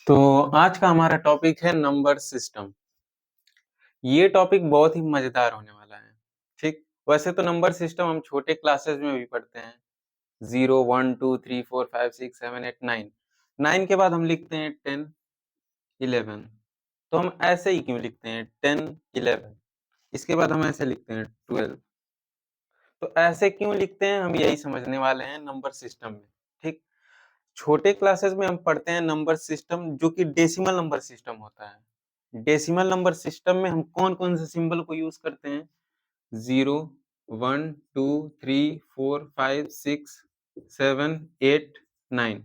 तो आज का हमारा टॉपिक है नंबर सिस्टम। ये टॉपिक बहुत ही मजेदार होने वाला है। ठीक, वैसे तो नंबर सिस्टम हम छोटे क्लासेस में भी पढ़ते हैं। 0 1 2 3 4 5 6 7 8 9। 9 के बाद हम लिखते हैं 10 11। तो हम ऐसे ही क्यों लिखते हैं 10 11? इसके बाद हम ऐसे लिखते हैं 12। तो ऐसे क्यों लिखते हैं, हम यही समझने वाले हैं नंबर सिस्टम में। ठीक, छोटे क्लासेस में हम पढ़ते हैं नंबर सिस्टम, जो कि डेसिमल नंबर सिस्टम होता है। डेसिमल नंबर सिस्टम में हम कौन-कौन से सिंबल को यूज करते हैं? 0 1 2 3 4 5 6 7 8 9,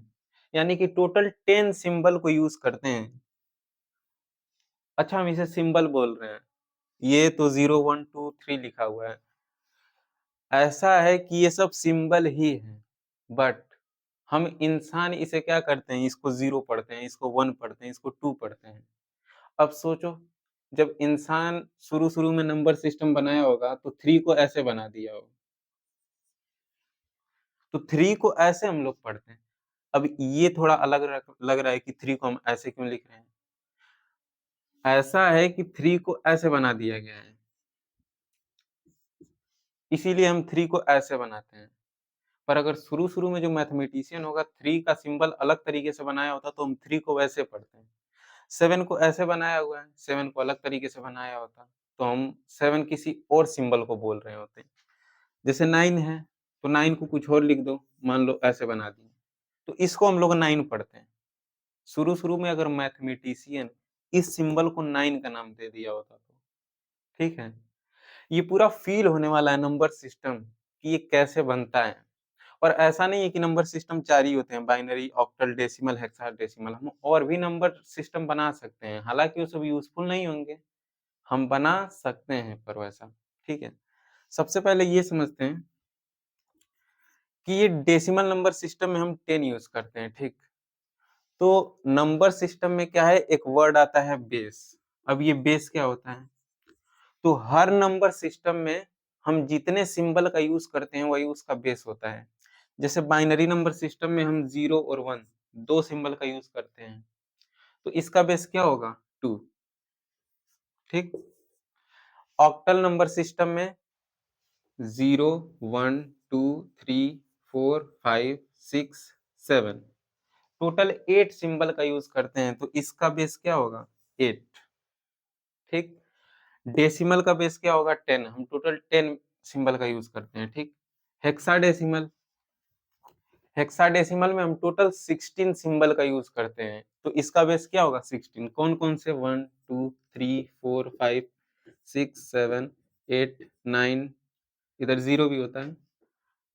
यानी कि टोटल 10 सिंबल को यूज करते हैं। अच्छा, हम इसे सिंबल बोल रहे हैं, ये तो 0 1 2 3 लिखा हुआ है। ऐसा है कि ये सब सिंबल ही है, बट हम इंसान इसे क्या करते हैं, इसको 0 पढ़ते हैं, इसको 1 पढ़ते हैं, इसको 2 पढ़ते हैं। अब सोचो, जब इंसान शुरू-शुरू में नंबर सिस्टम बनाया होगा तो 3 को ऐसे बना दिया होगा। तो 3 को ऐसे हम लोग पढ़ते हैं। अब ये थोड़ा अलग लग रहा है कि 3 को हम ऐसे क्यों लिख रहे हैं? ऐसा है कि 3 को ऐसे बना दिया गया है। इसीलिए हम 3 को ऐसे बनाते हैं। पर अगर शुरू-शुरू में जो मैथमेटिशियन होगा 3 का सिंबल अलग तरीके से बनाया होता तो हम 3 को वैसे पढ़ते हैं। 7 को ऐसे बनाया हुआ है, 7 को अलग तरीके से बनाया होता, तो हम 7 किसी और सिंबल को बोल रहे होते। जैसे 9 है, तो 9 को कुछ और लिख दो, मान लो ऐसे बना दिए, तो इसको हम लोग 9 पढ़ते हैं। शुरू-शुरू में अगर मैथमेटिशियन इस सिंबल को 9 का नाम दे दिया होता तो, ठीक है? ये पूरा फ़ील होने वाला है नंबर सिस्टम कि ये कैसे बनता है। और ऐसा नहीं है कि नंबर सिस्टम 4 ही होते हैं, बाइनरी, ऑक्टल, डेसिमल, हेक्साडेसिमल, हम और भी नंबर सिस्टम बना सकते हैं। हालाँकि वो सब यूज़फुल नहीं होंगे, हम बना सकते हैं पर वैसा, ठीक है? सबसे पहले ये समझते हैं कि ये डेसिमल नंबर सिस्टम में हम 10 यूज़ करते हैं, ठीक? तो नंबर सिस्टम में क्या है, एक वर्ड आता है बेस। अब ये बेस क्या होता है? तो हर नंबर सिस्टम में हम जितने सिंबल का यूज़ करते हैं, वही उसका बेस होता है। जैसे बाइनरी नंबर सिस्टम में हम 0 और 1 2 सिंबल का यूज़ करते हैं, तो इसका बेस क्या होगा? 2, ठीक? ऑक्टल नंबर सिस्टम में 0 1 2 3 4 5 6 7 टोटल 8 सिंबल का यूज़ करते हैं, तो इसका बेस क्या होगा? 8, ठीक? डेसिमल का बेस क्या होगा? 10, हम टोटल 10 सिंबल का यूज़ करते हैं, ठीक? हेक्साडेसिमल, हेक्साडेसिमल में हम टोटल 16 सिंबल का यूज़ करते हैं, तो इसका बेस क्या होगा? 16। कौन-कौन से? 1 2 3 4 5 6 7 8 9, इधर 0 भी होता है,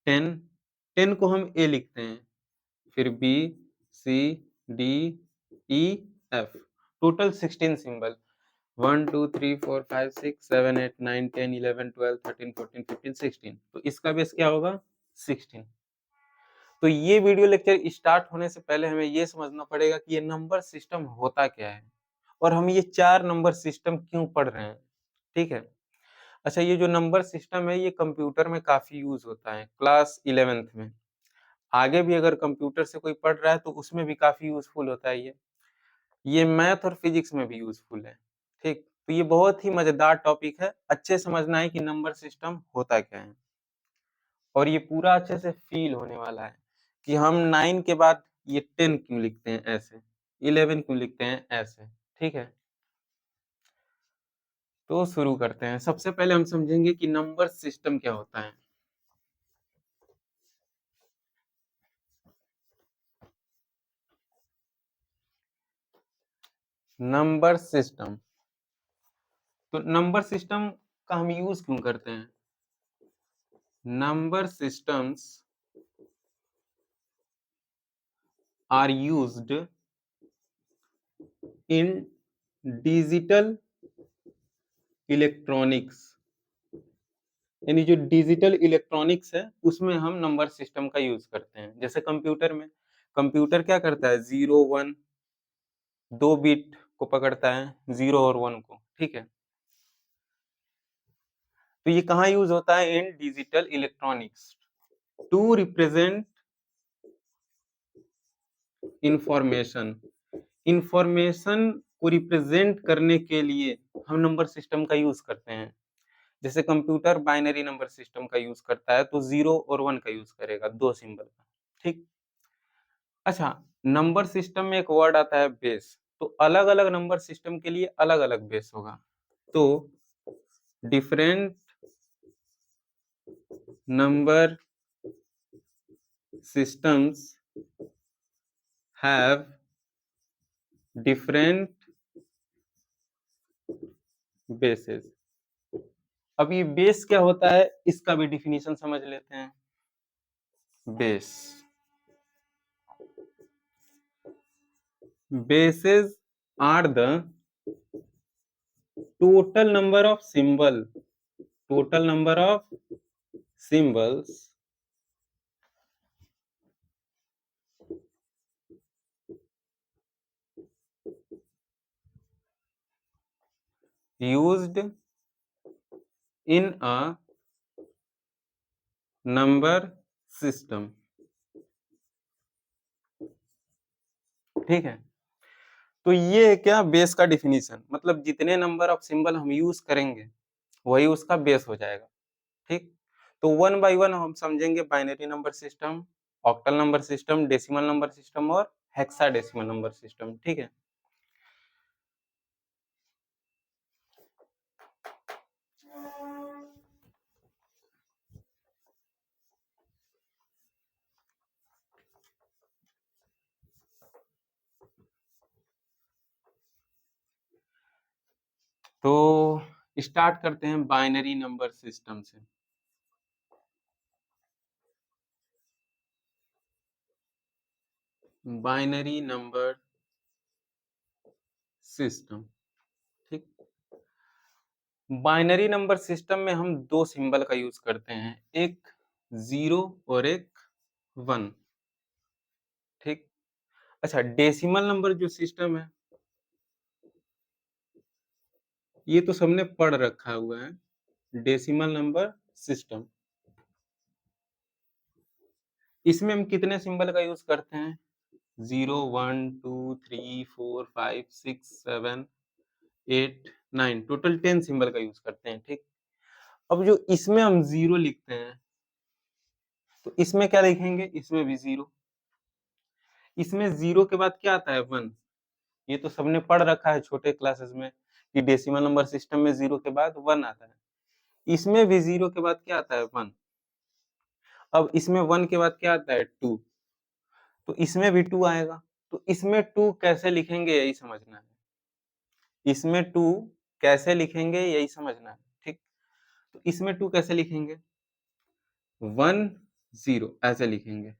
10, 10 को हम ए लिखते हैं, फिर B, C, D, E, F, total 16 symbol. 1 2 3 4 5 6 7 8 9 10 11 12 13 14 15 16, तो इसका बेस क्या होगा? 16। तो ये वीडियो लेक्चर स्टार्ट होने से पहले हमें ये समझना पड़ेगा कि ये नंबर सिस्टम होता क्या है और हम ये 4 नंबर सिस्टम क्यों पढ़ रहे हैं, ठीक है? अच्छा, ये जो नंबर सिस्टम है ये कंप्यूटर में काफ़ी यूज़ होता है, क्लास 11th में। आगे भी अगर कंप्यूटर से कोई पढ़ रहा है तो उसमें भी काफ़ी यूज़फुल होता है ये। ये मैथ और फिजिक्स में भी यूज़फुल है, ठीक? तो ये बहुत ही मज़ेदार टॉपिक है, अच्छे समझना है कि नंबर सिस्टम होता क्या है। और ये पूरा अच्छे से फ़ील होने वाला है कि हम 9 के बाद ये 10 क्यों लिखते हैं ऐसे, 11 क्यों लिखते हैं ऐसे, ठीक है? तो शुरू करते हैं। सबसे पहले हम समझेंगे कि नंबर सिस्टम क्या होता है। नंबर सिस्टम, तो नंबर सिस्टम का हम यूज़ क्यों करते हैं? Number systems are used in digital electronics, यानी जो डिजिटल इलेक्ट्रॉनिक्स है उसमें हम नंबर सिस्टम का यूज करते हैं। जैसे कंप्यूटर में, कंप्यूटर क्या करता है? 0 1 2 बिट को पकड़ता है, 0 और 1 को, ठीक है? तो ये कहाँ यूज होता है? In digital electronics to represent information, information को रिप्रेजेंट करने के लिए हम नंबर सिस्टम का यूज करते हैं। जैसे कंप्यूटर बाइनरी नंबर सिस्टम का यूज करता है तो 0 और 1 का यूज करेगा, 2 सिंबल का। ठीक। अच्छा, नंबर सिस्टम में एक वर्ड आता है बेस, तो अलग अलग नंबर सिस्टम के लिए अलग अलग बेस होगा। तो different number systems have different bases। अब ये बेस क्या होता है इसका भी डिफिनीशन समझ लेते हैं। Base, bases are the total number of symbols used in a number system। ठीक है, तो ये है क्या बेस का डिफिनीशन, मतलब जितने नंबर ऑफ सिंबल हम यूज करेंगे वही उसका बेस हो जाएगा। ठीक, तो वन बाय वन हम समझेंगे binary number system, octal number system, decimal number system और हेक्साडेसिमल नंबर सिस्टम। ठीक है, तो स्टार्ट करते हैं बाइनरी नंबर सिस्टम से। Binary number system. ठीक, बाइनरी नंबर सिस्टम में हम दो सिंबल का यूज करते हैं, एक 0 और एक 1। ठीक, अच्छा डेसिमल नंबर जो सिस्टम है ये तो सबने पढ़ रखा हुआ है, डेसिमल नंबर सिस्टम। इसमें हम कितने सिंबल का यूज करते हैं, 0 1 2 3 4 5 6 7 8 9, टोटल 10 सिंबल का यूज करते हैं। ठीक, अब जो इसमें हम 0 लिखते हैं तो इसमें क्या लिखेंगे, इसमें भी 0। इसमें 0 के बाद क्या आता है, 1। ये तो सबने पढ़ रखा है छोटे क्लासेस में कि डेसिमल नंबर सिस्टम में 0 के बाद 1 आता है। इसमें भी 0 के बाद क्या आता है, 1। अब इसमें 1 के बाद क्या आता है, 2। तो इसमें भी 2 आएगा। तो इसमें 2 कैसे लिखेंगे यही समझना है, इसमें 2 कैसे लिखेंगे यही समझना है। ठीक, तो इसमें 2 कैसे लिखेंगे, 1 0 ऐसे लिखेंगे।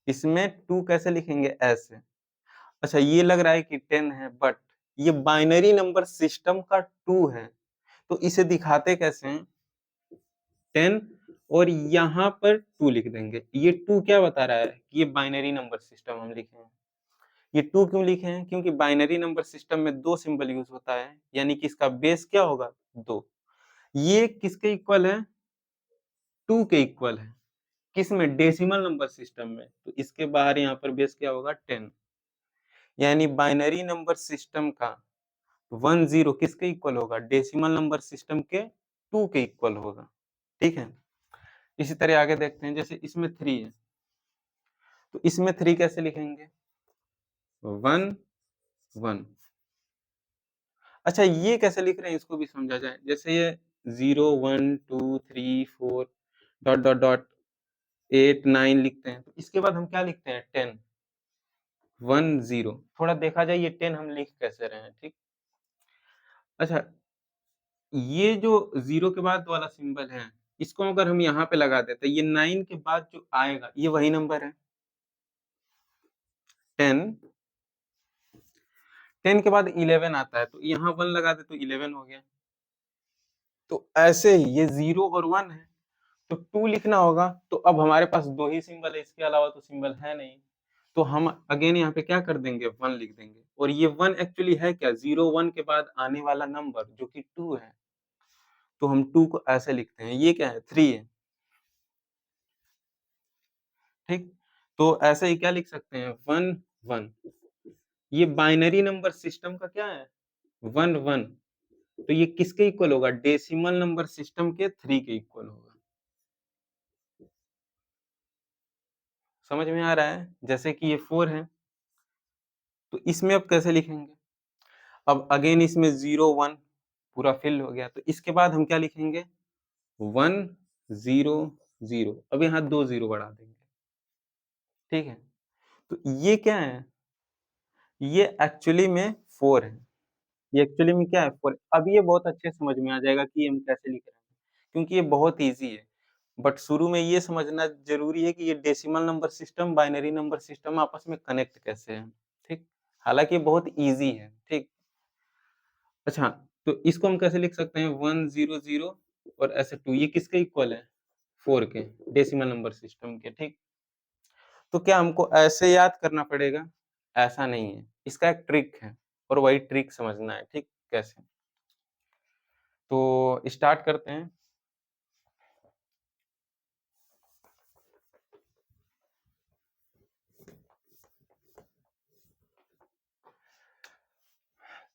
इसमें 2 कैसे लिखेंगे, ऐसे। अच्छा, ये लग रहा है कि 10 है, बट ये बाइनरी नंबर सिस्टम का 2 है, तो इसे दिखाते कैसे हैं, 10 और यहाँ पर 2 लिख देंगे। ये 2 क्या बता रहा है कि ये बाइनरी नंबर सिस्टम हम लिखे हैं। ये 2 क्यों लिखे हैं, क्योंकि बाइनरी नंबर सिस्टम में 2 सिंबल यूज होता है, यानी कि इसका बेस क्या होगा, 2। ये किसके इक्वल है, 2 के इक्वल है। किसमें, डेसिमल नंबर सिस्टम में। तो इसके बाहर यहाँ पर बेस क्या होगा, 10। यानी बाइनरी नंबर सिस्टम का 1 0 किसके इक्वल होगा, डेसिमल नंबर सिस्टम के 2 के इक्वल होगा। ठीक है, इसी तरह आगे देखते हैं, जैसे इसमें 3 है तो इसमें 3 कैसे लिखेंगे, 1 1। अच्छा, ये कैसे लिख रहे हैं इसको भी समझा जाए। जैसे ये 0 1 2 3 4 डॉट डॉट डॉट 8 9 लिखते हैं, तो इसके बाद हम क्या लिखते हैं, 10 1 0। थोड़ा देखा जाए ये 10 हम लिख कैसे रहे हैं। ठीक, अच्छा ये जो 0 के बाद वाला सिंबल है इसको अगर हम यहाँ पे लगा देते, ये 9 के बाद जो आएगा ये वही नंबर है, 10। 10 के बाद 11 आता है, तो यहाँ 1 लगा दे तो 11 हो गया। तो ऐसे ही ये 0 और 1 है तो 2 लिखना होगा। तो अब हमारे पास दो ही सिंबल है, इसके अलावा तो सिंबल है नहीं, तो हम अगेन यहाँ पे क्या कर देंगे, 1 लिख देंगे। और ये 1 एक्चुअली है क्या, 0 1 के बाद आने वाला नंबर जो कि 2 है, तो हम 2 को ऐसे लिखते हैं। ये क्या है, 3 है। ठीक, तो ऐसे ही क्या लिख सकते हैं 1 1 ये बाइनरी नंबर सिस्टम का क्या है 1 1 तो ये किसके इक्वल होगा डेसिमल नंबर सिस्टम के 3 के इक्वल होगा। समझ में आ रहा है? जैसे कि ये 4 है, तो इसमें अब कैसे लिखेंगे? अब अगेन इसमें 0 1 पूरा फिल हो गया, तो इसके बाद हम क्या लिखेंगे 1 0 0 अब यहाँ 2 0 बढ़ा देंगे, ठीक है? तो ये क्या है? ये एक्चुअली में 4 है। ये एक्चुअली में क्या है 4 अब ये बहुत अच्छे से समझ में आ जाएगा कि हम कैसे लिख रहे हैं, क्योंकि ये बहुत ईज़ी है। बट शुरू में ये समझना ज़रूरी है कि ये decimal number system, binary number system आपस में कनेक्ट कैसे हैं, ठीक? हालाँकि ये बहुत ईज़ी है, ठीक? अच्छा, तो इसको हम कैसे लिख सकते हैं 1 0 0 और ऐसे 2 ये किसके इक्वल है? 4 के, डेसिमल नंबर सिस्टम के, ठीक? तो क्या हमको ऐसे याद करना पड़ेगा? ऐसा नहीं है, इसका एक ट्रिक है और वही ट्रिक समझना है, ठीक? कैसे? तो स्टार्ट करते हैं।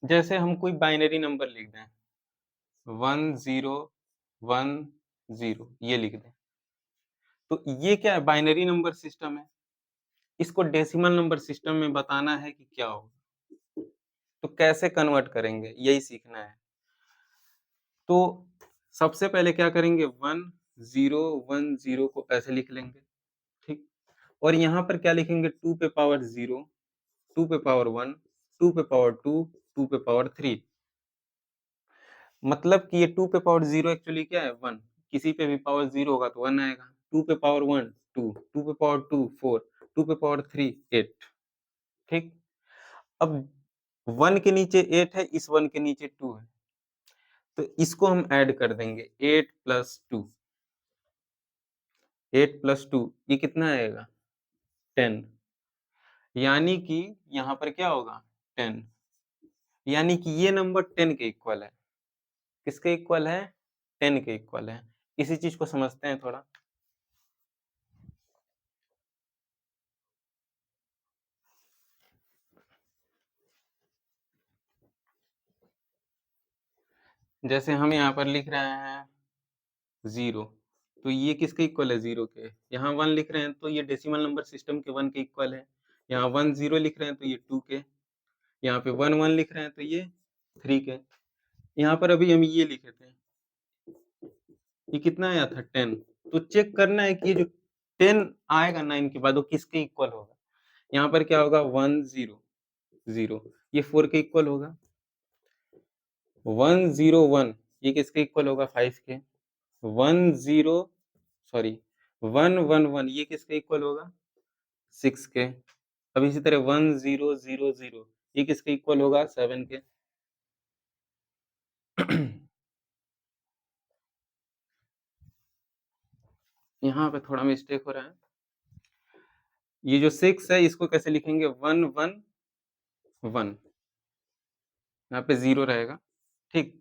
जैसे हम कोई बाइनरी नंबर लिख दें 1 0 1 0 ये लिख दें। तो ये क्या है बाइनरी नंबर सिस्टम है। इसको डेसिमल नंबर सिस्टम में बताना है कि क्या होगा। तो कैसे कन्वर्ट करेंगे यही सीखना है। तो सबसे पहले क्या करेंगे 1 0 1 0 को ऐसे लिख लेंगे, ठीक? और यहाँ पर क्या लिखेंगे 2 पे पावर 0 2 पे पावर 1 2 पे पावर 2 2 पे पावर 3 मतलब कि ये 2 पे पावर 0 एक्चुअली क्या है 1 किसी पे भी पावर 0 होगा तो 1 आएगा 2 पे पावर 1 2 2 पे पावर 2 4 2 पे पावर 3 8 ठीक अब 1 के नीचे 8 है इस 1 के नीचे 2 है तो इसको हम ऐड कर देंगे 8 प्लस 2 8 प्लस 2 ये कितना आएगा 10 यानी कि यहाँ पर क्या होगा 10 यानी कि ये नंबर 10 के इक्वल है किसके इक्वल है 10 के इक्वल है इसी चीज को समझते हैं थोड़ा जैसे हम यहाँ पर लिख रहे हैं 0 तो ये किसके इक्वल है 0 के यहाँ 1 लिख रहे हैं तो ये डेसिमल नंबर सिस्टम के 1 के इक्वल है यहाँ 1 0 लिख रहे हैं तो ये 2 के यहाँ पे 1 1 लिख रहे हैं तो ये 3 के यहाँ पर अभी हम ये लिखे थे ये कितना आया था 10 तो चेक करना है कि ये जो 10 आएगा 9 के बाद वो किसके इक्वल होगा यहाँ पर क्या होगा 1 0 0 ये 4 के इक्वल होगा 1 0 1 ये किसके इक्वल होगा 5 के 1 0 सॉरी 1 1 1 ये किसके इक्वल होगा 6 के अब इसी तरह 1 0 0 0 ये किसके इक्वल होगा 7 के यहाँ पे थोड़ा मिस्टेक हो रहा है ये जो 6 है इसको कैसे लिखेंगे 1 1 1 यहाँ पे 0 रहेगा ठीक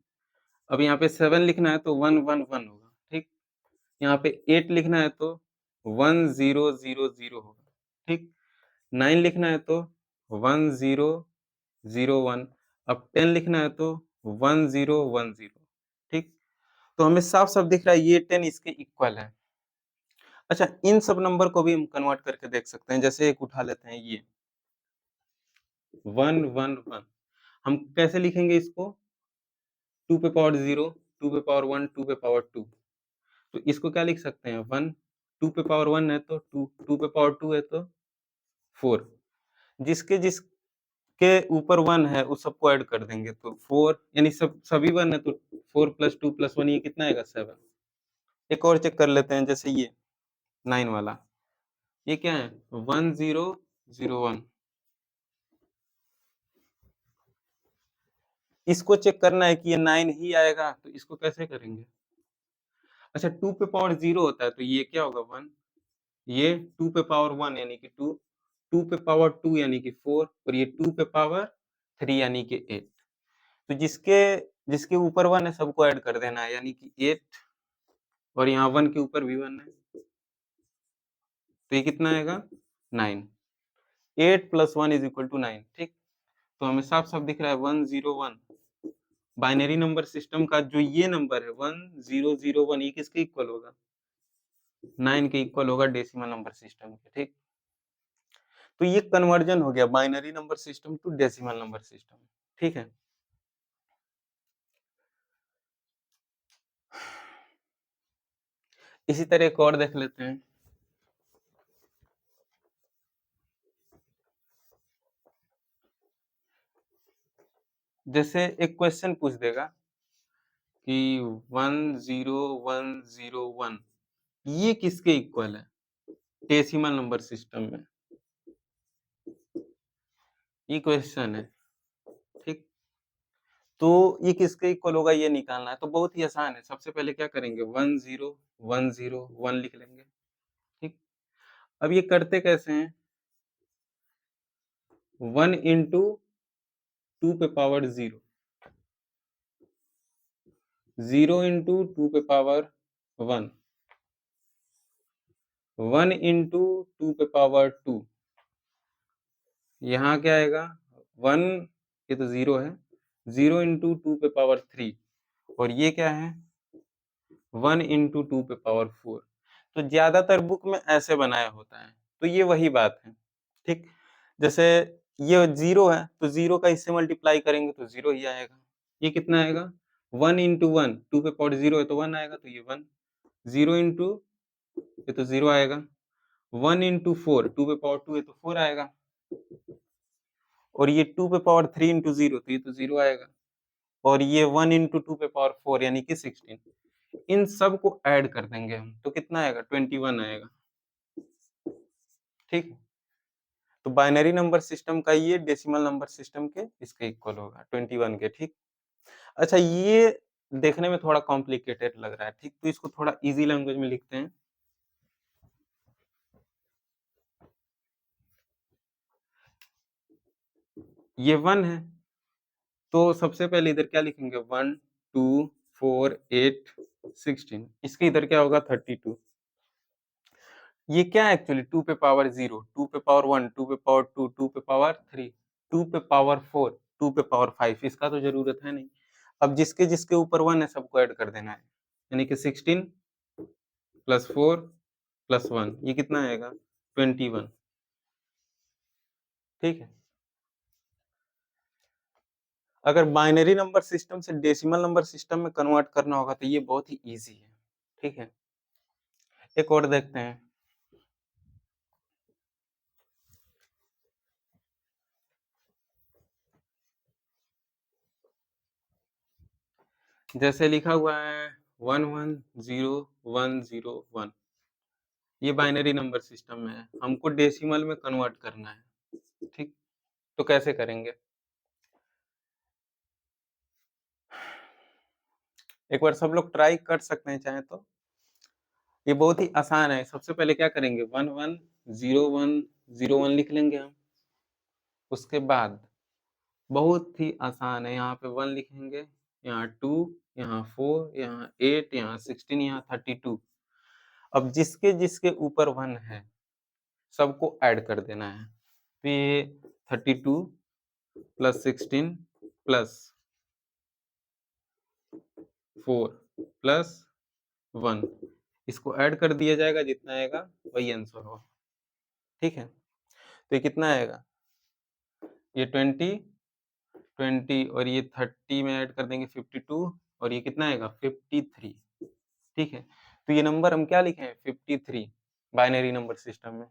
अब यहाँ पे 7 लिखना है तो 1 1 1 होगा ठीक यहाँ पे 8 लिखना है तो 1 0 0 0 होगा ठीक 9 लिखना है तो 1 0 0 1 अब 10 लिखना है तो 1 0 1 0 ठीक तो हमें साफ साफ दिख रहा है ये 10 इसके इक्वल है अच्छा इन सब नंबर को भी हम कन्वर्ट करके देख सकते हैं जैसे एक उठा लेते हैं ये 1 1 1 हम कैसे लिखेंगे इसको 2 पे पावर 0 2 पे पावर 1 2 पे पावर 2 तो इसको क्या लिख सकते हैं 1 2 पे पावर 1 है तो 2 2 पे पावर 2 है तो 4 जिसके जिसके ऊपर 1 है उस सबको ऐड कर देंगे तो 4 यानी सब सभी 1 है तो 4 प्लस 2 प्लस 1 ये कितना आएगा 7 एक और चेक कर लेते हैं जैसे ये 9 वाला ये क्या है 1 0 0 1 इसको चेक करना है कि ये 9 ही आएगा तो इसको कैसे करेंगे अच्छा 2 पे पावर 0 होता है तो ये क्या होगा 1 ये 2 पे पावर 1 यानी कि 2 2 पे पावर 2 यानी कि 4 और ये 2 पे पावर 3 यानी कि 8 तो जिसके जिसके ऊपर 1 है सबको ऐड कर देना है यानी कि 8 और यहाँ 1 के ऊपर भी 1 है तो ये कितना आएगा 9। 8 + 1 = 9, ठीक? तो हमें साफ-साफ दिख रहा है 101। बाइनरी नंबर सिस्टम का जो ये नंबर है 1001, ये किसके इक्वल होगा? 9 के इक्वल होगा डेसिमल नंबर सिस्टम के, ठीक? तो ये कन्वर्जन हो गया binary number system to decimal number system, ठीक है? इसी तरह एक और देख लेते हैं। जैसे एक क्वेश्चन पूछ देगा कि 10101 ये किसके इक्वल है डेसिमल नंबर सिस्टम में? ये क्वेश्चन है, ठीक? तो ये किसके इक्वल होगा ये निकालना है, तो बहुत ही आसान है। सबसे पहले क्या करेंगे 10101 लिख लेंगे, ठीक? अब ये करते कैसे हैं? 1 into 2 पे पावर 0, 0 into 2 पे पावर 1, 1 into 2 पे पावर 2, यहाँ क्या आएगा 1, ये तो 0 है, 0 into 2 पे पावर 3 और ये क्या है 1 into 2 पे पावर 4। तो ज़्यादातर बुक में ऐसे बनाया होता है, तो ये वही बात है, ठीक? जैसे ये 0 है, तो 0 का इससे मल्टीप्लाई करेंगे तो 0 ही आएगा। ये कितना आएगा 1 into 1, 2 पे पावर 0 है तो 1 आएगा, तो ये 1, 0 into ये तो 0 आएगा, 1 into 4, 2 पे पावर 2 है तो 4 आएगा और ये 2 पे पावर 3 into 0 तो ये तो 0 आएगा और ये 1 into 2 पे पावर 4 यानी कि 16। इन सब को ऐड कर देंगे हम, तो कितना आएगा 21 आएगा, ठीक? तो बाइनरी नंबर सिस्टम का ये डेसिमल नंबर सिस्टम के इसके इक्वल होगा 21 के, ठीक? अच्छा ये देखने में थोड़ा कॉम्प्लिकेटेड लग रहा है, ठीक? तो इसको थोड़ा ईज़ी लैंग्वेज में लिखते हैं। ये 1 है, तो सबसे पहले इधर क्या लिखेंगे 1, 2, 4, 8, 16, इसके इधर क्या होगा 32। ये क्या है एक्चुअली 2 पे पावर 0, 2 पे पावर 1, 2 पे पावर 2, 2 पे पावर 3, 2 पे पावर 4, 2 पे पावर 5, इसका तो ज़रूरत है नहीं। अब जिसके ऊपर 1 है सबको ऐड कर देना है, यानी कि 16 प्लस 4 प्लस 1 ये कितना आएगा 21, ठीक है? अगर बाइनरी नंबर सिस्टम से डेसिमल नंबर सिस्टम में कन्वर्ट करना होगा तो ये बहुत ही ईज़ी है, ठीक है? एक और देखते हैं। जैसे लिखा हुआ है 110101, ये बाइनरी नंबर सिस्टम में है, हमको डेसिमल में कन्वर्ट करना है, ठीक? तो कैसे करेंगे? एक बार सब लोग ट्राई कर सकते हैं चाहें तो। ये बहुत ही आसान है, सबसे पहले क्या करेंगे 110101 लिख लेंगे हम। उसके बाद बहुत ही आसान है, यहाँ पे 1 लिखेंगे, यहाँ 2, यहाँ 4, यहाँ 8, यहाँ 16, यहाँ 32। अब जिसके ऊपर 1 है, सबको ऐड कर देना है। तो ये 32 प्लस 16 प्लस 4 प्लस 1 इसको ऐड कर दिया जाएगा, जितना आएगा वही आंसर होगा, ठीक है? तो ये कितना आएगा? ये 20, 20 और ये 30 में ऐड कर देंगे 52 और ये कितना आएगा 53, ठीक है? तो ये नंबर हम क्या लिखे हैं 53 बाइनरी नंबर सिस्टम में।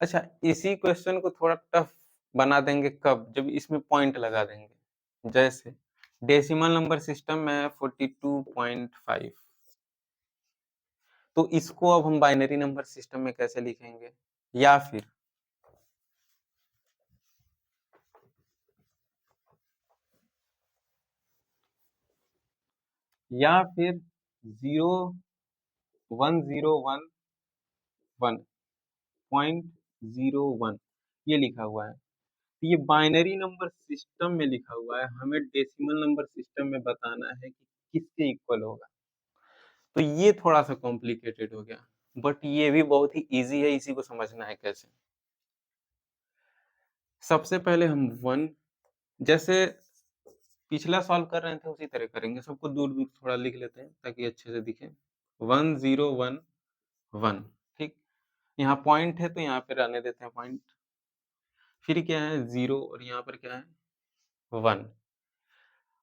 अच्छा इसी क्वेश्चन को थोड़ा टफ बना देंगे कब? जब इसमें पॉइंट लगा देंगे। जैसे डेसिमल नंबर सिस्टम में 42.5, तो इसको अब हम बाइनरी नंबर सिस्टम में कैसे लिखेंगे? या फिर या फिर 01011.01 ये लिखा हुआ है। तो ये बाइनरी नंबर सिस्टम में लिखा हुआ है, हमें डेसिमल नंबर सिस्टम में बताना है कि किसके इक्वल होगा। तो ये थोड़ा-सा कॉम्प्लिकेटेड हो गया, बट ये भी बहुत ही ईज़ी है, इसी को समझना है कैसे। सबसे पहले हम 1 जैसे पिछला सॉल्व कर रहे थे उसी तरह करेंगे, सबको दूर-दूर थोड़ा लिख लेते हैं ताकि अच्छे से दिखे। 1 0 1 1 ठीक? यहाँ पॉइंट है तो यहाँ पे रहने देते हैं पॉइंट। फिर क्या है 0 और यहाँ पर क्या है 1।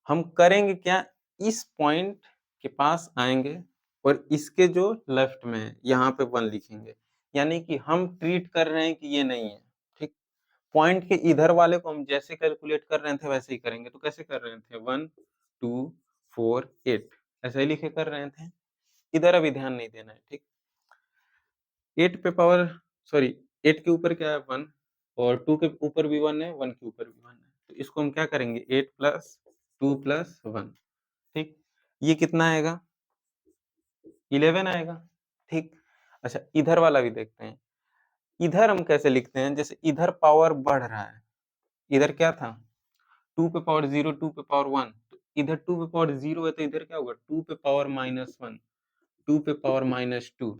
हम करेंगे क्या, इस पॉइंट के पास आएँगे और इसके जो लेफ्ट में है, यहाँ पे 1 लिखेंगे। यानी कि हम ट्रीट कर रहे हैं कि ये नहीं है, ठीक? पॉइंट के इधर वाले को हम जैसे कैलकुलेट कर रहे थे वैसे ही करेंगे। तो कैसे कर रहे थे 1 2 4 8 ऐसे ही लिखे कर रहे थे। इधर अभी ध्यान नहीं देना है, ठीक? 8 पे पावर सॉरी 8 के ऊपर क्या है 1 और 2 के ऊपर भी 1 है, 1 के ऊपर भी 1 है। तो इसको हम क्या करेंगे 8 प्लस 2 प्लस 1 ठीक? ये कितना आएगा? 11 आएगा, ठीक? अच्छा इधर वाला भी देखते हैं। इधर हम कैसे लिखते हैं? जैसे इधर पावर बढ़ रहा है, इधर क्या था? 2 पे पावर 0, 2 पे पावर 1 तो इधर 2 पे पावर 0 है तो इधर क्या होगा 2 पे पावर -1, 2 पे पावर -2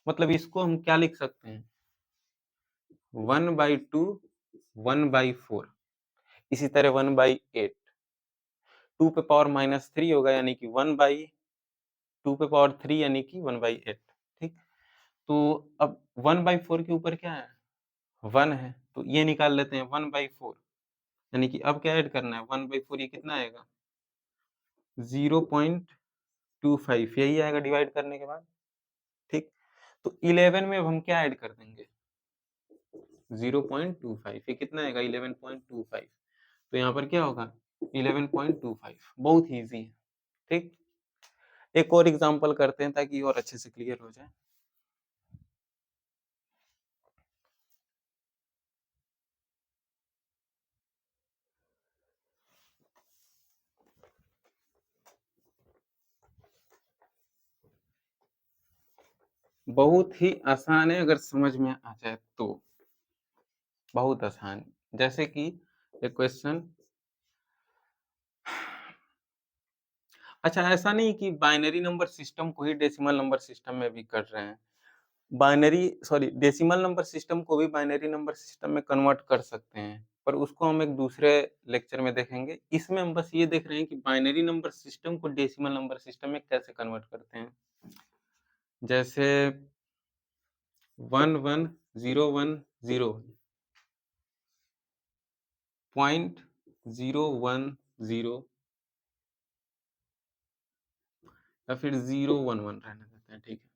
मतलब इसको हम क्या लिख सकते हैं 1/2 1/4 इसी तरह 1/8 2 पे पावर -3 होगा यानी कि 1/2 पे पावर 3 यानी कि 1/8 ठीक? तो अब 1/4 के ऊपर क्या है 1 है तो ये निकाल लेते हैं 1/4 यानी कि अब क्या ऐड करना है 1/4 ये कितना आएगा 0.25 यही आएगा डिवाइड करने के बाद ठीक? तो 11 में अब हम क्या ऐड कर देंगे 0.25 ये कितना आएगा 11.25 तो यहाँ पर क्या होगा 11.25 बहुत ही ईज़ी है, ठीक? एक और एग्ज़ाम्पल करते हैं ताकि और अच्छे से क्लियर हो जाए। बहुत ही आसान है अगर समझ में आ जाए तो, बहुत आसान। जैसे कि एक क्वेश्चन अच्छा ऐसा नहीं कि बाइनरी नंबर सिस्टम को ही डेसिमल नंबर सिस्टम में भी कर रहे हैं। Binary sorry decimal number system को भी बाइनरी नंबर सिस्टम में कन्वर्ट कर सकते हैं, पर उसको हम एक दूसरे लेक्चर में देखेंगे। इसमें हम बस ये देख रहे हैं कि बाइनरी नंबर सिस्टम को डेसिमल नंबर सिस्टम में कैसे कन्वर्ट करते हैं। जैसे 1 1 0 1 0 0.010 या फिर 011 रहने देते हैं, ठीक है।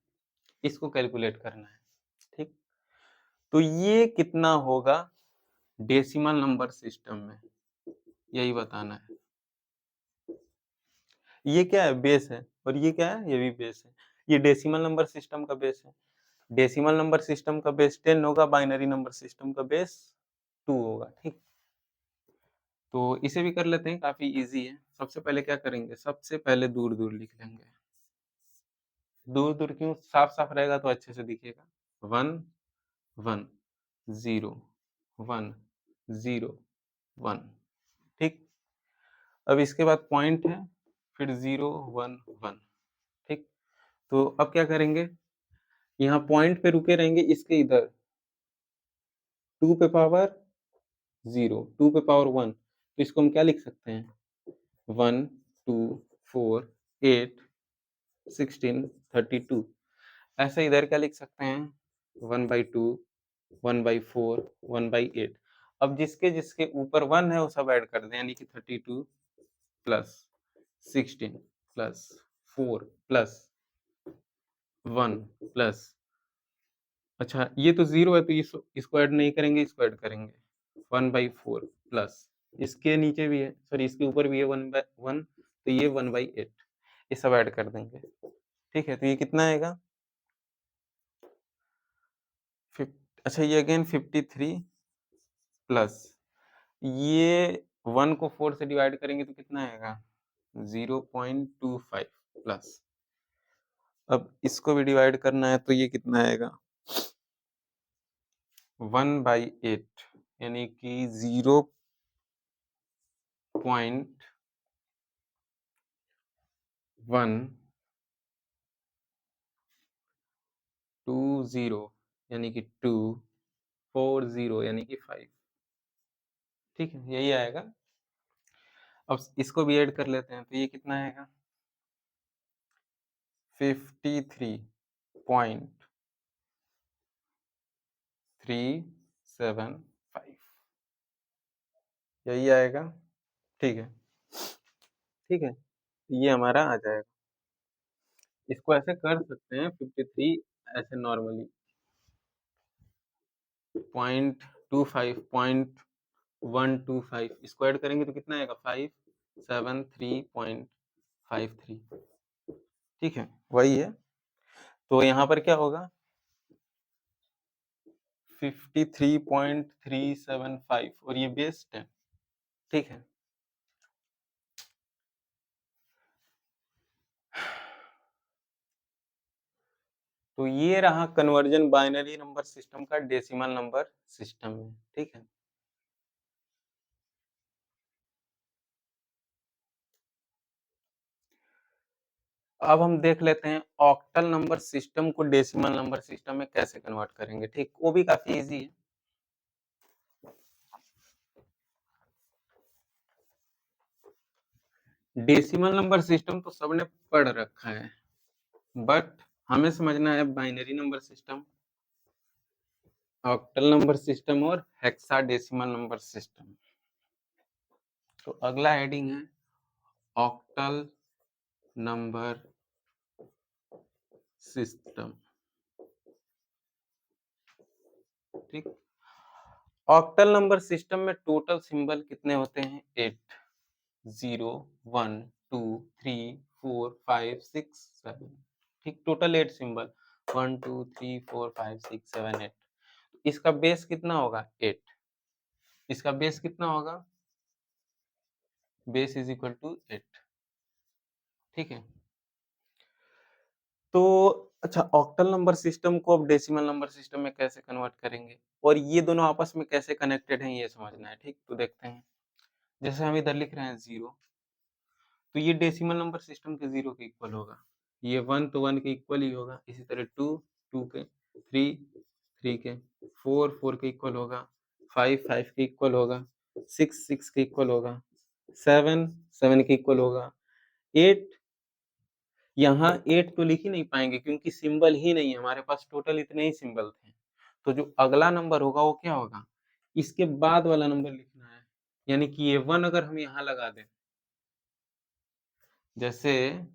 इसको कैलकुलेट करना है, ठीक। तो ये कितना होगा डेसिमल नंबर सिस्टम में, यही बताना है। ये क्या है बेस है और ये क्या है ये भी बेस है। ये डेसिमल नंबर सिस्टम का बेस है। डेसिमल नंबर सिस्टम का बेस 10 होगा, बाइनरी नंबर सिस्टम का बेस 2 होगा, ठीक। तो इसे भी कर लेते हैं, काफी इजी है। सबसे पहले क्या करेंगे, सबसे पहले दूर दूर लिख लेंगे। दूर दूर क्यों, साफ साफ रहेगा तो अच्छे से दिखेगा। 1 1 0 1 0 1 ठीक। अब इसके बाद पॉइंट है, फिर 0 1 1 ठीक। तो अब क्या करेंगे, यहाँ पॉइंट पे रुके रहेंगे, इसके इधर 2 पे पावर 0 2 पे पावर 1 तो इसको हम क्या लिख सकते हैं 1 2 4 8 16 32 ऐसे इधर क्या लिख सकते हैं 1/2 1/4 1/8 अब जिसके जिसके ऊपर 1 है वो सब ऐड कर दें यानी कि 32 प्लस 16 प्लस 4 प्लस 1 प्लस अच्छा ये तो 0 है तो इसको ऐड नहीं करेंगे, इसको ऐड करेंगे 1/4 प्लस इसके नीचे भी है सॉरी इसके ऊपर भी है 1/1 तो ये 1/8 ये सब ऐड कर देंगे, ठीक है। तो ये कितना आएगा अच्छा ये अगेन 53 प्लस ये 1 को 4 से डिवाइड करेंगे तो कितना आएगा 0.25 प्लस अब इसको भी डिवाइड करना है तो ये कितना आएगा 1/8 यानी कि 0.25 1 2 0 यानी कि 2 4 0 यानी कि 5। ठीक है, यही आएगा। अब इसको भी ऐड कर लेते हैं, तो ये कितना आएगा? 53.375, यही आएगा। ठीक है, ठीक है, ये हमारा आ जाएगा। इसको ऐसे कर सकते हैं 53 ऐसे नॉर्मली 0.25 इसको ऐड करेंगे तो कितना आएगा? 573.53। ठीक है, वही है। तो यहाँ पर क्या होगा? 53.375 और ये बेस 10। ठीक है, तो ये रहा कन्वर्जन बाइनरी नंबर सिस्टम का डेसिमल नंबर सिस्टम में। ठीक है, अब हम देख लेते हैं ऑक्टल नंबर सिस्टम को डेसिमल नंबर सिस्टम में कैसे कन्वर्ट करेंगे। ठीक, वो भी काफी इजी है। डेसिमल नंबर सिस्टम तो सबने पढ़ रखा है, बट हमें समझना है binary number system, octal number system और हेक्साडेसिमल नंबर सिस्टम। तो अगला हेडिंग है ऑक्टल नंबर सिस्टम। ठीक, ऑक्टल नंबर सिस्टम में टोटल सिंबल कितने होते हैं? 8, 0 1 2 3 4 5 6 7। ठीक, टोटल 8 सिंबल, 1 2 3 4 5 6 7 8। इसका बेस कितना होगा? 8। इसका बेस कितना होगा? Base is equal to 8। ठीक है, तो अच्छा, ऑक्टल नंबर सिस्टम को अब डेसिमल नंबर सिस्टम में कैसे कन्वर्ट करेंगे और ये दोनों आपस में कैसे कनेक्टेड हैं ये समझना है। ठीक, तो देखते हैं। जैसे हम इधर लिख रहे हैं 0, तो ये डेसिमल नंबर सिस्टम के 0 के इक्वल होगा। ये 1 तो 1 के इक्वल ही होगा। इसी तरह 2 2 के, 3 3 के, 4 4 के इक्वल होगा, 5 5 के इक्वल होगा, 6 6 के इक्वल होगा, 7 7 के इक्वल होगा, 8 यहाँ 8 तो लिख ही नहीं पाएंगे क्योंकि सिंबल ही नहीं है हमारे पास, टोटल इतने ही सिंबल थे। तो जो अगला नंबर होगा वो क्या होगा? इसके बाद वाला नंबर लिखना है, यानी कि ये 1 अगर हम यहाँ लगा दें, जैसे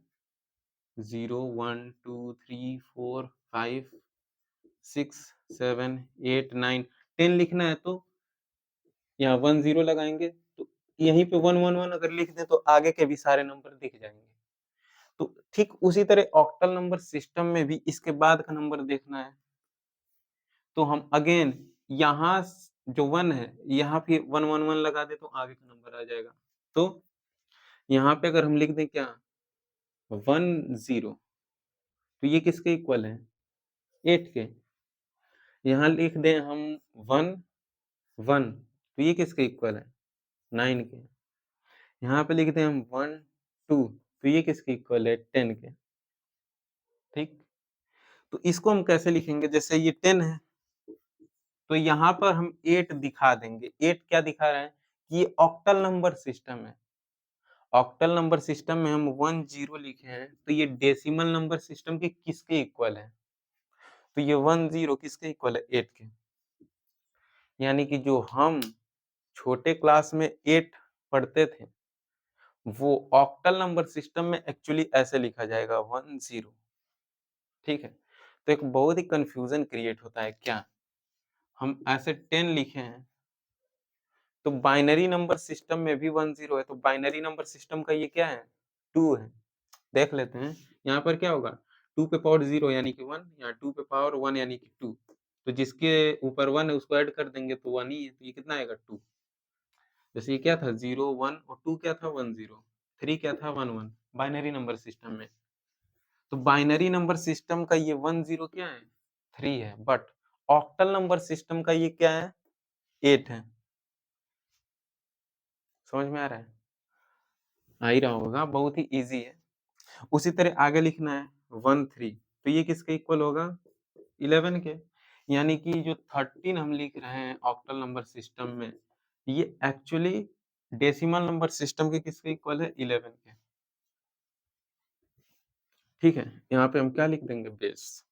0 1 2 3 4 5 6 7 8 9 10 लिखना है तो यहाँ 1 0 लगाएंगे, तो यहीं पे 1 1 1 अगर लिख दें तो आगे के भी सारे नंबर दिख जाएंगे। तो ठीक उसी तरह ऑक्टल नंबर सिस्टम में भी इसके बाद का नंबर देखना है, तो हम अगेन यहाँ जो 1 है यहाँ पे 1 1 1 लगा दे तो आगे का नंबर आ जाएगा। तो यहाँ पे अगर हम लिख दें क्या 1 0, तो ये किसके इक्वल है? 8 के। यहाँ लिख दें हम 1 1, तो ये किसके इक्वल है? 9 के। यहाँ पे लिख दें हम 1 2, तो ये किसके इक्वल है? 10 के। ठीक, तो इसको हम कैसे लिखेंगे? जैसे ये 10 है तो यहाँ पर हम 8 दिखा देंगे। 8 क्या दिखा रहे हैं? कि ये ऑक्टल नंबर सिस्टम है। ऑक्टल नंबर सिस्टम में हम 1 0 लिखे हैं तो ये डेसिमल नंबर सिस्टम के किसके इक्वल है? तो ये 1 0 किसके इक्वल है? 8 के। यानी कि जो हम छोटे क्लास में 8 पढ़ते थे वो ऑक्टल नंबर सिस्टम में एक्चुअली ऐसे लिखा जाएगा 1 0। ठीक है, तो एक बहुत ही कंफ्यूजन क्रिएट होता है। क्या हम ऐसे 10 लिखे हैं तो बाइनरी नंबर सिस्टम में भी 1 0 है, तो बाइनरी नंबर सिस्टम का ये क्या है? 2 है। देख लेते हैं यहाँ पर क्या होगा? 2 पे पावर 0 यानी कि 1, यहाँ 2 पे पावर 1 यानी कि 2। तो जिसके ऊपर 1 है उसको ऐड कर देंगे तो 1 ही है, तो ये कितना आएगा? 2। जैसे ये क्या था? 0 1 और 2 क्या था? 1 0, 3 क्या था? 1 1। बाइनरी नंबर सिस्टम में, तो बाइनरी नंबर सिस्टम का ये 1 0 क्या है? 3 है, बट ऑक्टल नंबर सिस्टम का ये क्या है? 8 है। समझ में आ रहा है? आ ही रहा होगा, बहुत ही इजी है। उसी तरह आगे लिखना है 1 3, तो ये किसके इक्वल होगा 11 के। यानी कि जो 13 हम लिख रहे हैं ऑक्टल नंबर सिस्टम में, ये एक्चुअली डेसिमल नंबर सिस्टम के किसके इक्वल है 11 के। ठीक है, यहाँ पे हम क्या लिख देंगे बेस।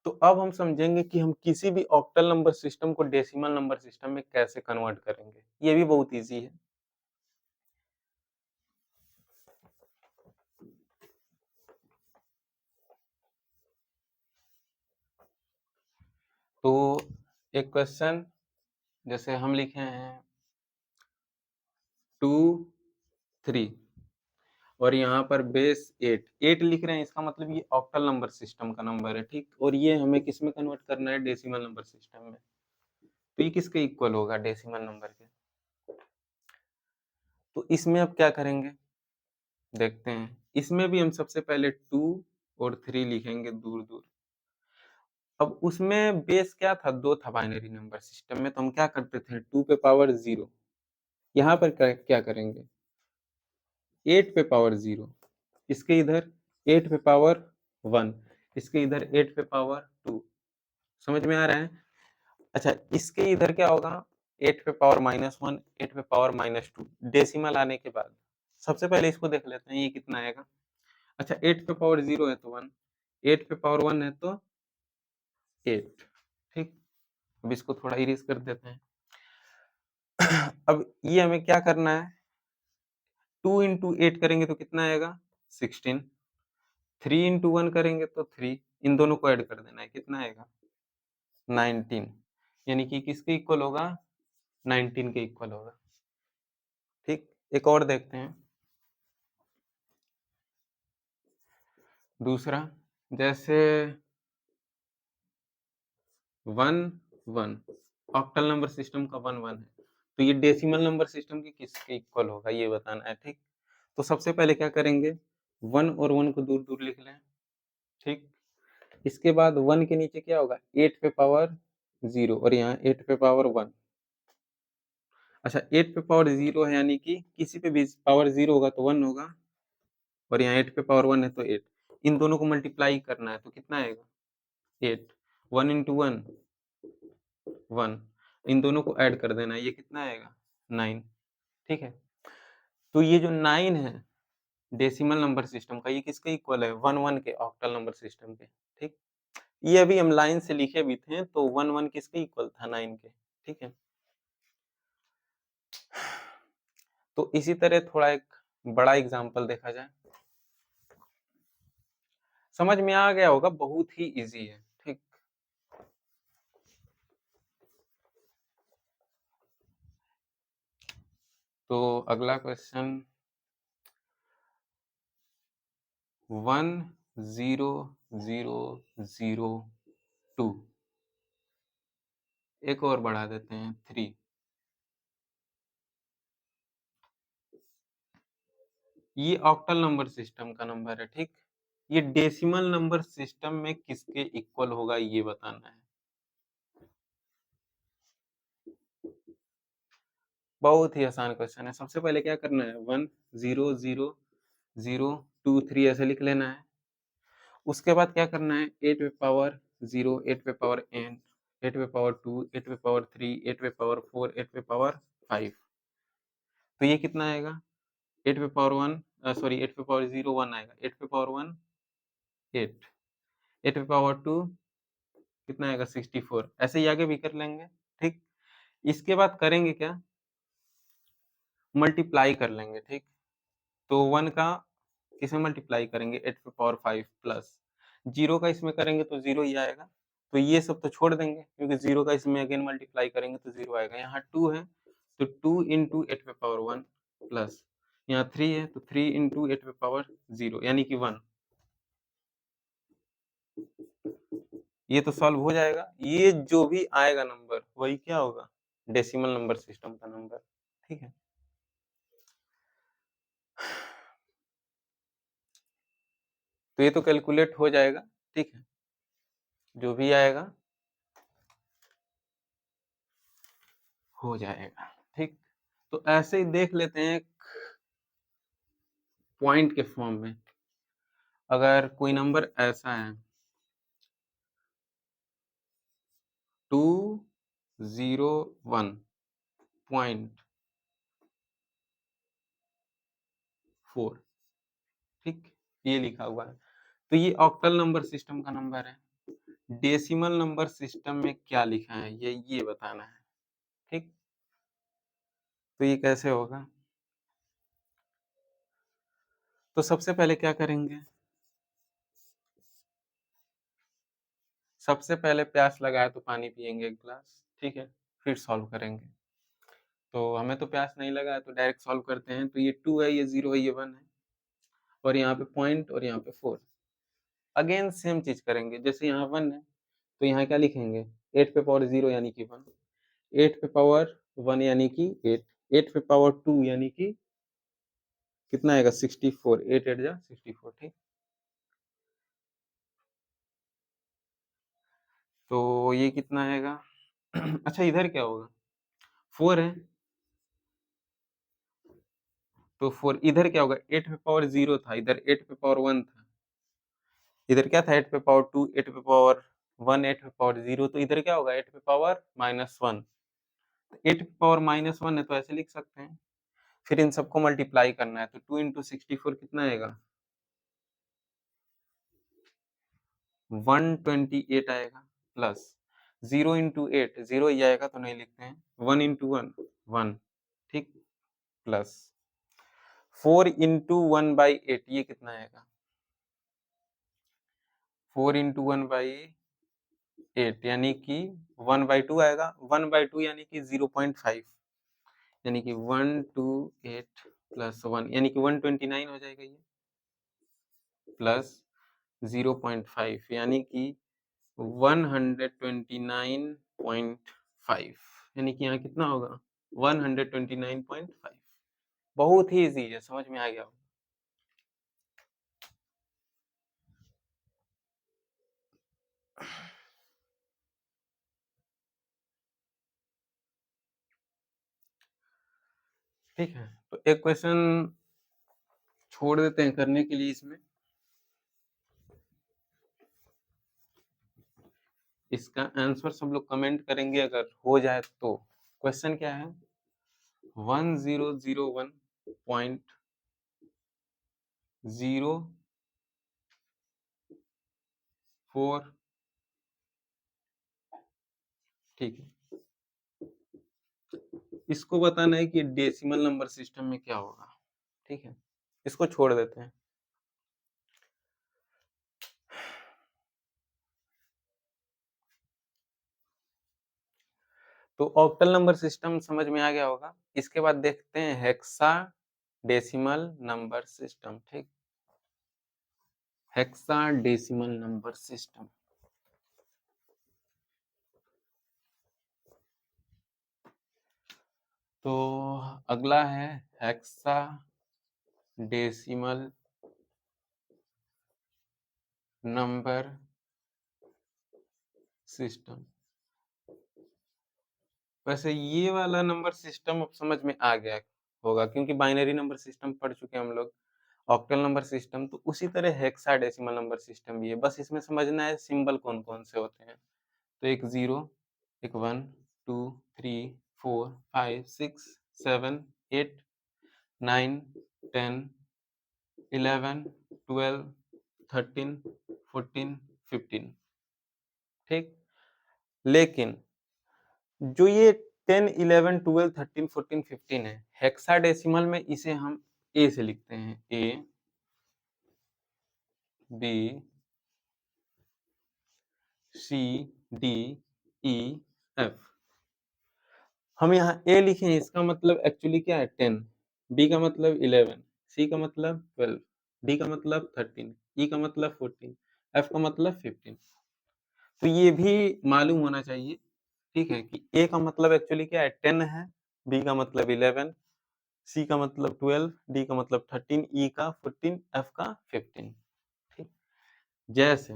तो अब हम समझेंगे कि हम किसी भी ऑक्टल नंबर सिस्टम को डेसिमल नंबर सिस्टम में कैसे कन्वर्ट करेंगे। ये भी बहुत इजी है। तो एक क्वेश्चन जैसे हम लिखे हैं 2 3 और यहाँ पर बेस 8 लिख रहे हैं, इसका मतलब ये ऑक्टल नंबर सिस्टम का नंबर है। ठीक, और ये हमें किस में कन्वर्ट करना है डेसिमल नंबर सिस्टम में। तो ये किसके इक्वल होगा डेसिमल नंबर के। तो इसमें अब क्या करेंगे देखते हैं। इसमें भी हम सबसे पहले 2 और 3 लिखेंगे दूर दूर। अब उसमें बेस क्या था 2 था बाइनरी नंबर सिस्टम में, तो हम क्या करते थे 2 पे पावर 0। यहाँ पर क्या करेंगे 8 पे पावर 0, इसके इधर 8 पे पावर 1, इसके इधर 8 पे पावर 2। समझ में आ रहा है। अच्छा, इसके इधर क्या होगा 8 पे पावर -1, 8 पे पावर -2 डेसिमल आने के बाद। सबसे पहले इसको देख लेते हैं ये कितना आएगा। अच्छा, 8 पे पावर 0 है तो 1, 8 पे पावर 1 है तो 8। ठीक, अब इसको थोड़ा इरेज कर देते हैं। अब ये हमें क्या करना है 2 इंटू 8 करेंगे तो कितना आएगा 16, 3 इंटू 1 करेंगे तो 3, इन दोनों को ऐड कर देना है, कितना आएगा 19। यानी कि किसके इक्वल होगा 19 के इक्वल होगा। ठीक, एक और देखते हैं दूसरा, जैसे 1 1 ऑक्टल नंबर सिस्टम का 1 1 है, तो ये डेसिमल नंबर सिस्टम के किसके इक्वल होगा ये बताना है। ठीक, तो सबसे पहले क्या करेंगे 1 और 1 को दूर दूर लिख लें। ठीक, इसके बाद 1 के नीचे क्या होगा 8 पे पावर 0 और यहाँ 8 पे पावर 1। अच्छा, 8 पे पावर 0 है यानी कि किसी पे भी पावर 0 होगा तो 1 होगा, और यहाँ 8 पे पावर 1 है तो 8। इन दोनों को मल्टीप्लाई करना है तो कितना आएगा 8, 1 इंटू 1 1, इन दोनों को ऐड कर देना है, ये कितना आएगा 9। ठीक है, तो ये जो 9 है डेसिमल नंबर सिस्टम का, ये किसके इक्वल है 1 1 के ऑक्टल नंबर सिस्टम के। ठीक, ये अभी हम लाइन से लिखे भी थे, तो 1 1 किसके इक्वल था 9 के। ठीक है, तो इसी तरह थोड़ा एक बड़ा एग्जांपल देखा जाए। समझ में आ गया होगा, बहुत ही इजी है। ठीक, तो अगला क्वेश्चन 1 0 0 0 2, एक और बढ़ा देते हैं 3। ये ऑक्टल नंबर सिस्टम का नंबर है। ठीक, ये डेसिमल नंबर सिस्टम में किसके इक्वल होगा ये बताना है। बहुत ही आसान क्वेश्चन है। सबसे पहले क्या करना है 1 0 0 0 2 3 ऐसे लिख लेना है। उसके बाद क्या करना है 8 पे पावर 0, 8 पे पावर n, 8 पे पावर 2, 8 पे पावर 3, 8 पे पावर 4, 8 पे पावर 5। तो ये कितना आएगा 8 पे पावर 1 सॉरी 8 पे पावर 0 1 आएगा, 8 पे पावर 1 8, 8 पे पावर 2 कितना आएगा 64। ऐसे ही आगे भी कर लेंगे। ठीक, इसके बाद करेंगे क्या मल्टीप्लाई कर लेंगे। ठीक, तो 1 का किसमें मल्टीप्लाई करेंगे 8 पे पावर 5 प्लस 0 का इसमें करेंगे तो 0 ही आएगा। तो ये सब तो छोड़ देंगे क्योंकि 0 का इसमें अगेन मल्टीप्लाई करेंगे तो 0 आएगा। यहाँ 2 है तो 2 इंटू 8 पे पावर 1 प्लस यहाँ 3 है तो 3 इंटू 8 पे पावर 0 यानी कि 1। ये तो सॉल्व हो जाएगा। ये जो भी आएगा नंबर वही क्या होगा डेसिमल नंबर सिस्टम का नंबर। ठीक है, तो ये तो कैलकुलेट हो जाएगा। ठीक है, जो भी आएगा हो जाएगा। ठीक, तो ऐसे ही देख लेते हैं पॉइंट के फॉर्म में। अगर कोई नंबर ऐसा है 201.4, ठीक, ये लिखा हुआ है। तो ये ऑक्टल नंबर सिस्टम का नंबर है। डेसिमल नंबर सिस्टम में क्या लिखा है ये बताना है, ठीक। तो ये कैसे होगा? तो सबसे पहले क्या करेंगे, सबसे पहले प्यास लगाए तो पानी पिएंगे एक गिलास, ठीक है, फिर सॉल्व करेंगे। तो हमें तो प्यास नहीं लगा है तो डायरेक्ट सॉल्व करते हैं। तो ये 2 है, ये 0 है, ये 1 है, और यहाँ पे पॉइंट और यहाँ पे 4। अगेन सेम चीज करेंगे, जैसे यहाँ 1 है तो यहाँ क्या लिखेंगे, 8 पे पावर 0 यानी कि 1, 8 पे पावर 1 यानी कि 8, 8 पे पावर 2 यानी कि कितना आएगा 64, 8 8 जा 64, ठीक। तो ये कितना आएगा अच्छा इधर क्या होगा, 4 है तो 4, इधर क्या होगा, 8 पे पावर 0 था, इधर 8 पे पावर 1 था, इधर क्या था 8 पे पावर 2, 8 पे पावर 1, 8 पे पावर 0, तो इधर क्या होगा 8 पे पावर -1। 8 पे पावर -1 है तो ऐसे लिख सकते हैं। फिर इन सबको मल्टीप्लाई करना है तो 2 इंटू 64 कितना आएगा, 128 आएगा, प्लस 0 इंटू 8, 0 ही आएगा तो नहीं लिखते हैं, 1 इंटू 1 1, ठीक, प्लस 4 इंटू 1/8, ये कितना आएगा, 4 इंटू 1/8 यानी कि 1/2 आएगा, 1/2 यानी कि 0.5, यानी कि 128 प्लस 1 यानी कि 129 हो जाएगा ये, प्लस 0.5 यानी कि 129.5, यानी कि यहाँ कितना होगा 129.5। बहुत ही इजी है, समझ में आ गया होगा। ठीक है, तो एक क्वेश्चन छोड़ देते हैं करने के लिए, इसमें इसका आंसर सब लोग कमेंट करेंगे अगर हो जाए तो। क्वेश्चन क्या है, 1001.04, ठीक है, इसको बताना है कि डेसिमल नंबर सिस्टम में क्या होगा, ठीक है, इसको छोड़ देते हैं। तो ऑक्टल नंबर सिस्टम समझ में आ गया होगा। इसके बाद देखते हैं हेक्सा डेसिमल नंबर सिस्टम, ठीक, हेक्सा डेसिमल नंबर सिस्टम। तो अगला है हेक्सा डेसिमल नंबर सिस्टम। वैसे ये वाला नंबर सिस्टम अब समझ में आ गया होगा क्योंकि बाइनरी नंबर सिस्टम पढ़ चुके हैं हम लोग, ऑक्टल नंबर सिस्टम, तो उसी तरह हेक्साडेसिमल नंबर सिस्टम भी है, बस इसमें समझना है सिंबल कौन कौन से होते हैं। तो एक 0, एक 1, 2, 3, 4, 5, 6, 7, 8, 9, 10, 11, 12, 13, 14, 15, ठीक। लेकिन जो ये 10, 11, 12, 13, 14, 15 है, हेक्साडेसिमल में इसे हम ए से लिखते हैं, A B C D E F. हम यहाँ ए लिखे हैं, इसका मतलब एक्चुअली क्या है 10, बी का मतलब 11, सी का मतलब 12, डी का मतलब 13, ई का मतलब 14, एफ का मतलब 15। तो ये भी मालूम होना चाहिए, ठीक है, कि ए का मतलब एक्चुअली क्या है 10 है, बी का मतलब 11, सी का मतलब 12, डी का मतलब 13, ई का 14, एफ का 15, ठीक। जैसे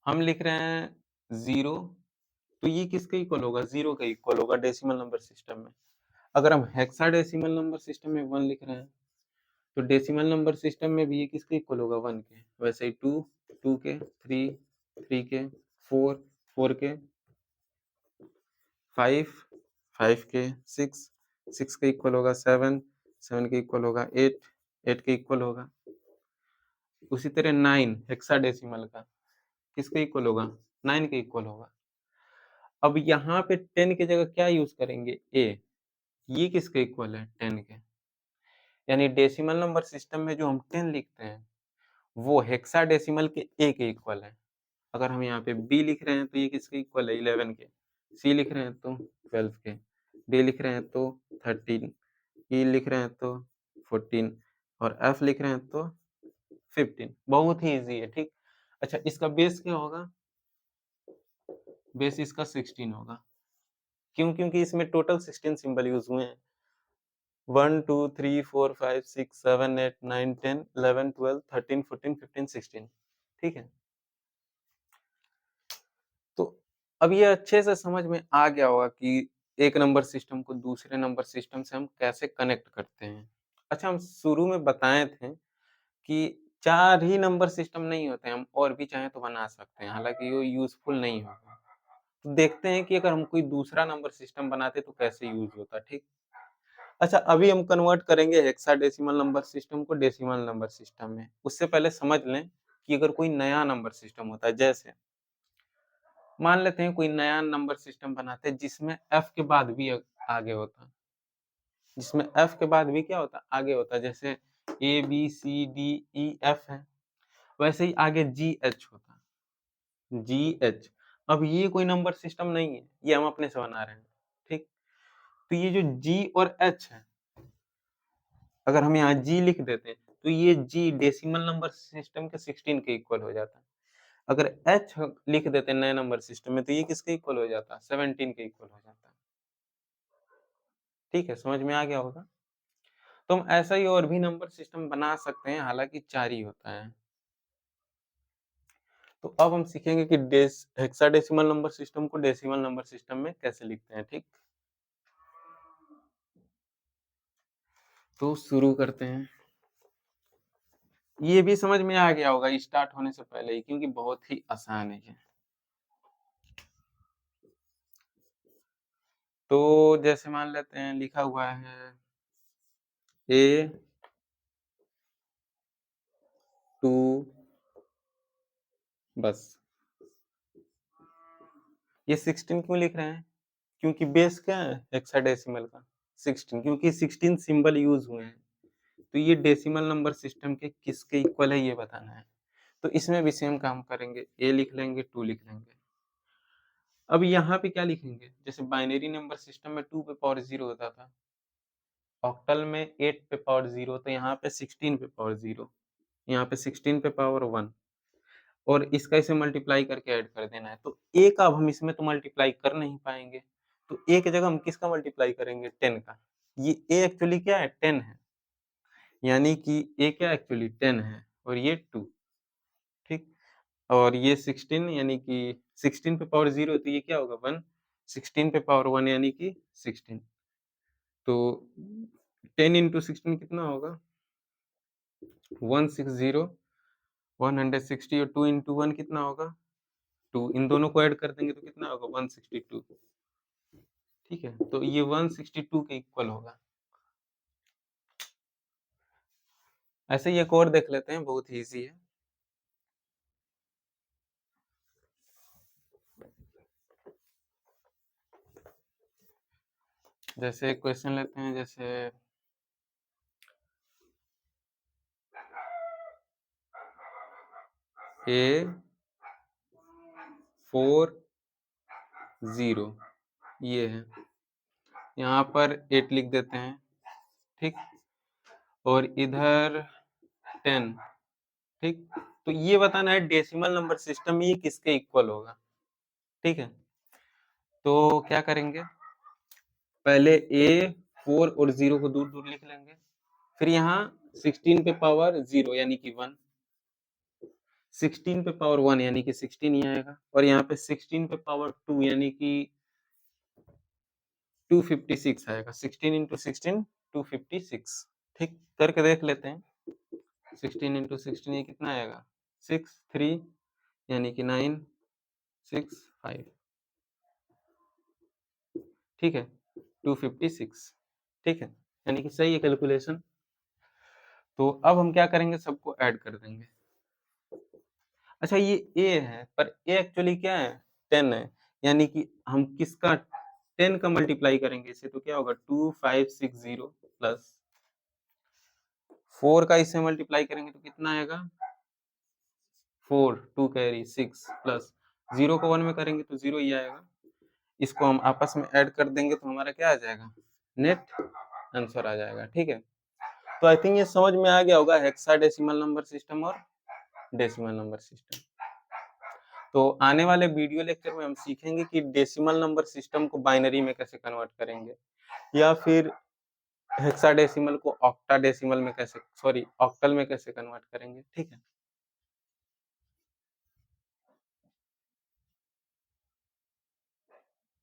हम लिख रहे हैं 0, तो ये किसके इक्वल होगा? 0 के इक्वल होगा डेसिमल नंबर सिस्टम में। अगर हम हेक्साडेसिमल नंबर सिस्टम में 1 लिख रहे हैं, तो डेसिमल नंबर सिस्टम में भी ये किसके इक्वल होगा? 1 के। वैसे ही 2, 2 के, 3, 3 के, 4, 4 के, 5, 5 के, 6, 6 के इक्वल होगा 7, 7 के इक्वल होगा 8, 8 के इक्वल होगा। उसी तरह 9 हेक्साडेसिमल का किसके इक्वल होगा? 9 के इक्वल होगा। अब यहाँ पे 10 की जगह क्या यूज करेंगे? ए। ये किसके इक्वल है? 10 के। यानी डेसिमल नंबर सिस्टम में जो हम 10 लिखते हैं वो हेक्साडेसिमल के ए के इक्वल है। अगर हम यहाँ पे बी लिख रहे हैं तो ये किसके इक्वल है? 11 के। सी लिख रहे हैं तो 12 के। डी लिख रहे हैं तो 13, ई लिख रहे हैं तो 14 और एफ लिख रहे हैं तो 15। बहुत ही इजी है, ठीक। अच्छा, इसका बेस क्या होगा? बेस इसका 16 होगा। क्यों? क्योंकि इसमें टोटल 16 सिंबल यूज हुए हैं। 1 2 3 4 5 6 7 8 9 10 11 12 13 14 15 16। ठीक है, तो अब ये अच्छे से समझ में आ गया होगा कि एक नंबर सिस्टम को दूसरे नंबर सिस्टम से हम कैसे कनेक्ट करते हैं। अच्छा, हम शुरू में बताए थे कि 4 ही नंबर सिस्टम नहीं होते हैं, हम और भी चाहें तो बना सकते हैं, हालांकि वो यूजफुल नहीं होगा। तो देखते हैं कि अगर हम कोई दूसरा नंबर सिस्टम बनाते तो कैसे यूज होता। ठीक। अच्छा, अभी हम कन्वर्ट करेंगे हेक्साडेसिमल नंबर सिस्टम को डेसिमल नंबर सिस्टम में। उससे पहले समझ लें कि अगर कोई नया नंबर सिस्टम होता है, जैसे मान लेते हैं कोई नया नंबर सिस्टम बनाते हैं जिसमें एफ के बाद भी आगे होता, जिसमें एफ के बाद भी क्या होता? आगे होता। जैसे A B C D E F है, वैसे ही आगे जी एच होता, जी एच। अब ये कोई नंबर सिस्टम नहीं है, ये हम अपने से बना रहे हैं। ठीक। तो ये जो जी और एच है, अगर हम यहाँ जी लिख देते हैं तो ये जी डेसिमल नंबर सिस्टम के 16 के इक्वल हो जाता है। अगर एच लिख देते हैं नए नंबर सिस्टम में तो ये किसके इक्वल हो जाता है? 17 के इक्वल हो जाता है। ठीक है, समझ में आ गया होगा। तो हम ऐसा ही और भी नंबर सिस्टम बना सकते हैं, हालांकि 4 ही होता है। तो अब हम सीखेंगे कि हेक्साडेसिमल नंबर सिस्टम को डेसिमल नंबर सिस्टम में कैसे लिखते हैं। ठीक, तो शुरू करते हैं। ये भी समझ में आ गया होगा स्टार्ट होने से पहले ही, क्योंकि बहुत ही आसान है ये। तो जैसे मान लेते हैं लिखा हुआ है A टू, बस। ये 16 क्यों लिख रहे हैं? क्योंकि बेस क्या है हेक्साडेसिमल का? 16, क्योंकि 16 सिंबल यूज हुए हैं। तो ये डेसिमल नंबर सिस्टम के किसके इक्वल है ये बताना है। तो इसमें भी सेम काम करेंगे, ए लिख लेंगे, 2 लिख लेंगे। अब यहाँ पे क्या लिखेंगे? जैसे बाइनरी नंबर सिस्टम में 2 पे पावर 0 होता था, ऑक्टल में 8 पे पावर 0, तो यहाँ पे 16 पे पावर 0, यहाँ पे 16 पे पावर 1, और इसका इसे मल्टीप्लाई करके ऐड कर देना है। तो ए का अब हम इसमें तो मल्टीप्लाई कर नहीं पाएंगे, तो ए की जगह हम किसका मल्टीप्लाई करेंगे? 10 का। ये ए एक्चुअली क्या है? 10 है, यानी कि ए क्या एक्चुअली 10 है और ये 2। ठीक। और ये 16 यानी कि 16 पे पावर 0, तो ये क्या होगा? 1। 16 पे पावर 1 यानी कि 16। तो 10 इंटू 16 कितना होगा? 160, 160, और 2 इंटू 1 कितना होगा? 2। इन दोनों को ऐड कर देंगे तो कितना होगा? 162। ठीक है, तो ये 162 के इक्वल होगा। ऐसे ही एक और देख लेते हैं, बहुत ही ईजी है। जैसे क्वेश्चन लेते हैं, जैसे A40 ये है, यहाँ पर 8 लिख देते हैं। ठीक, और इधर 10। ठीक, तो ये बताना है डेसिमल नंबर सिस्टम में ये किसके इक्वल होगा। ठीक है, तो क्या करेंगे? पहले A4 और 0 को दूर दूर लिख लेंगे, फिर यहाँ 16 पे पावर 0 यानी कि 1, 16 पे पावर 1 यानी कि 16 ही आएगा और यहाँ पे 16 पे पावर 2 यानी कि 256 आएगा। 16 into 16 256 ठीक करके देख लेते हैं। 16 into 16 ये कितना आएगा 6 3 यानी कि 9 6 5 ठीक है 256 ठीक है यानी कि सही है कैलकुलेशन। तो अब हम क्या करेंगे सबको ऐड कर देंगे। अच्छा ये ए है पर ए एक्चुअली क्या है 10 है यानी कि हम किसका 10 का मल्टीप्लाई करेंगे इसे तो क्या होगा 2560 प्लस 4 का इससे मल्टीप्लाई करेंगे तो कितना आएगा 4 2 कैरी 6 प्लस 0 को 1 में करेंगे तो 0 ही आएगा। इसको हम आपस में ऐड कर देंगे तो हमारा क्या आ जाएगा नेट आंसर आ जाएगा ठीक है। तो आई थिंक ये समझ में आ गया होगा हेक्साडेसिमल नंबर सिस्टम और डेसिमल नंबर सिस्टम। तो आने वाले वीडियो लेक्चर में हम सीखेंगे कि डेसिमल नंबर सिस्टम को बाइनरी में कैसे कन्वर्ट करेंगे या फिर हेक्साडेसिमल को ऑक्टाडेसिमल में कैसे ऑक्टल में कैसे कन्वर्ट करेंगे ठीक है।